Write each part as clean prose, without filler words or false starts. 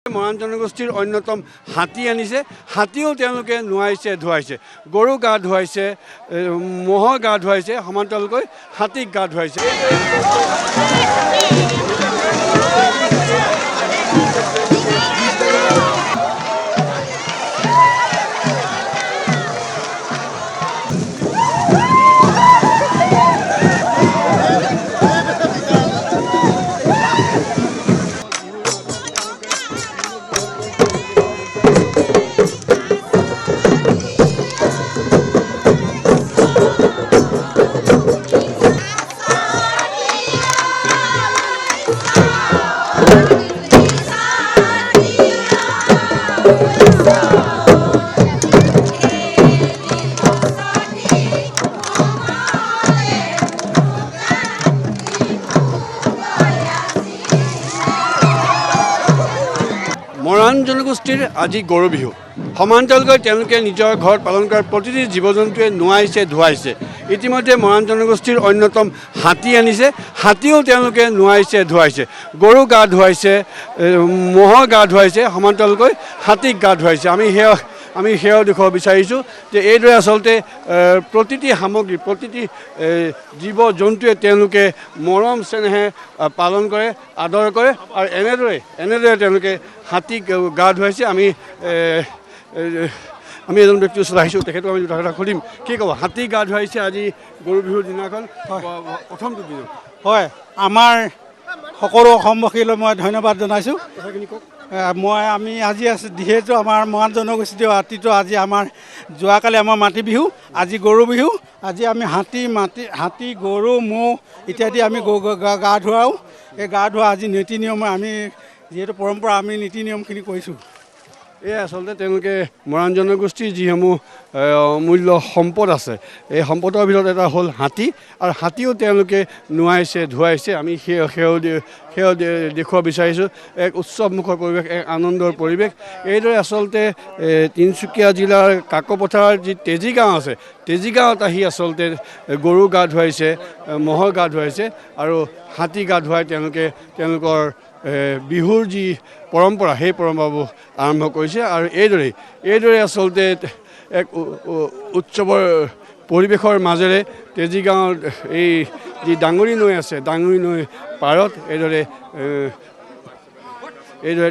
মৰাণ জনগোষ্ঠীৰ অন্যতম হাতী আনিছে। হাতীও তেওঁলোকে নোৱাইছে ধুৱাইছে, গৰু গা ধুৱাইছে, ম'হৰ গা ধুৱাইছে, সমান্তৰালকৈ হাতীক গা ধুৱাইছে। মৰাণ জনগোষ্ঠীৰ আজি গৰু বিহু। সমান্তৰালকৈ তেওঁলোকে নিজৰ ঘৰত পালন কৰা প্ৰতিটি জীৱ জন্তুৱে নোৱাইছে ধুৱাইছে। ইতিমধ্যে মৰাণ জনগোষ্ঠীৰ অন্যতম হাতী আনিছে। হাতীও তেওঁলোকে নোৱাইছে ধুৱাইছে, গৰু গা ধুৱাইছে, ম'হৰ গা ধুৱাইছে, সমান্তৰালকৈ হাতীক গা ধুৱাইছে। আমি সেয়াও দেখুৱাব বিচাৰিছোঁ যে এইদৰে আচলতে প্ৰতিটি সামগ্ৰী, প্ৰতিটি জীৱ জন্তুৱে তেওঁলোকে মৰম চেনেহে পালন কৰে, আদৰ কৰে আৰু এনেদৰে তেওঁলোকে হাতীক গা ধুৱাইছে। আমি এজন ব্যক্তিৰ ওচৰত আহিছোঁ, তেখেতক আমি দুটা কথা সুধিম। কি ক'ব, হাতী গা ধুৱাইছে আজি গৰু বিহুৰ দিনাখন, প্ৰথমটো দিনত? হয়, আমাৰ সকলো অসমবাসীলৈ মই ধন্যবাদ জনাইছোঁ। কথাখিনি কওক। আমি আজি আছোঁ, যিহেতু আমাৰ মৰাণ জনগোষ্ঠীয় হাতীটো আজি আমাৰ যোৱাকালি আমাৰ মাটি বিহু, আজি গৰু বিহু। আজি আমি হাতী গৰু ম'হ ইত্যাদি আমি গা ধুৱাওঁ। এই গা ধোৱা আজি নীতি নিয়ম, আমি যিহেতু পৰম্পৰা, আমি নীতি নিয়মখিনি কৰিছোঁ। এই আচলতে তেওঁলোকে মৰাণ জনগোষ্ঠীৰ যিসমূহ অমূল্য সম্পদ আছে, এই সম্পদৰ ভিতৰত এটা হ'ল হাতী, আৰু হাতীও তেওঁলোকে নোৱাইছে ধুৱাইছে। আমি সেয়া দেখুৱাব বিচাৰিছোঁ। এক উৎসৱমুখৰ পৰিৱেশ, এক আনন্দৰ পৰিৱেশ। এইদৰে আচলতে তিনিচুকীয়া জিলাৰ কাকপথাৰৰ যি তেজীগাঁও আছে, তেজীগাঁৱত আহি আচলতে গৰু গা ধুৱাইছে, ম'হৰ গা ধুৱাইছে আৰু হাতী গা ধুৱাই তেওঁলোকৰ বিহুৰ যি পৰম্পৰা, সেই পৰম্পৰাবোৰ আৰম্ভ কৰিছে। আৰু এইদৰে আচলতে এক উৎসৱৰ পৰিৱেশৰ মাজেৰে তেজীগাঁৱৰ এই যি ডাঙৰি নৈ আছে, ডাঙৰি নৈ পাৰত এইদৰে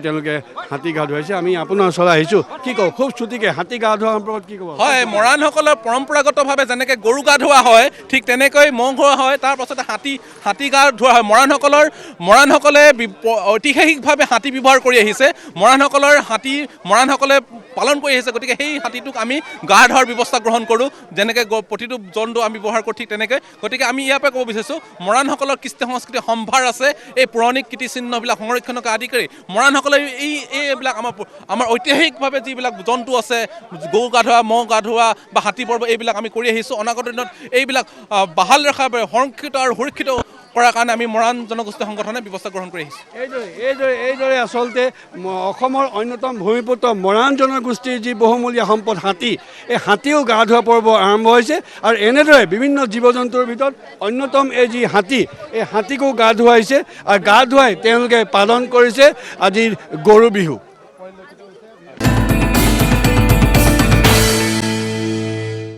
তেওঁলোকে হাতী গা ধুৱাইছে। আমি আপোনাৰ ওচৰলৈ আহিছোঁ। কি কওঁ, খুব ছুটিকৈ হাতী গা ধোৱা সম্পৰ্কত কি ক'ব? হয়, মৰাণসকলৰ পৰম্পৰাগতভাৱে যেনেকৈ গৰু গা ধোৱা হয়, ঠিক তেনেকৈ ম'হ ধোৱা হয়, তাৰ পাছতে হাতী গা ধোৱা হয়। মৰাণসকলে ঐতিহাসিকভাৱে হাতী ব্যৱহাৰ কৰি আহিছে। মৰাণসকলে পালন কৰি আহিছে। গতিকে সেই হাতীটোক আমি গা ধোৱাৰ ব্যৱস্থা গ্ৰহণ কৰোঁ, যেনেকৈ প্ৰতিটো জন্তু আমি ব্যৱহাৰ কৰোঁ, ঠিক তেনেকৈ। গতিকে আমি ইয়াৰ পৰা ক'ব বিচাৰিছোঁ, মৰাণসকলৰ কৃষ্টি সংস্কৃতিৰ সম্ভাৰ আছে। এই পৌৰাণিক কীৰ্তিচিহ্নবিলাক সংৰক্ষণকে আদি কৰি মৰাণসকলে এইবিলাক আমাৰ ঐতিহাসিকভাৱে যিবিলাক জন্তু আছে, গৰু গা ধোৱা, ম'হ গা ধোৱা বা হাতী পৰ্ব, এইবিলাক আমি কৰি আহিছোঁ। অনাগত দিনত এইবিলাক বাহাল ৰখাৰ বাবে, সংৰক্ষিত আৰু সুৰক্ষিত কৰাৰ কাৰণে আমি মৰাণ জনগোষ্ঠী সংগঠনে ব্যৱস্থা গ্ৰহণ কৰি আহিছোঁ। এইদৰে আচলতে অসমৰ অন্যতম ভূমিপুত্ৰ মৰাণ জনগোষ্ঠীৰ যি বহুমূলীয়া সম্পদ হাতী, এই হাতীও গা ধোৱা পৰ্ব আৰম্ভ হৈছে। আৰু এনেদৰে বিভিন্ন জীৱ জন্তুৰ ভিতৰত অন্যতম এই যি হাতী, এই হাতীকো গা ধুৱাইছে আৰু গা ধুৱাই তেওঁলোকে পালন কৰিছে আজিৰ গৰু বিহু।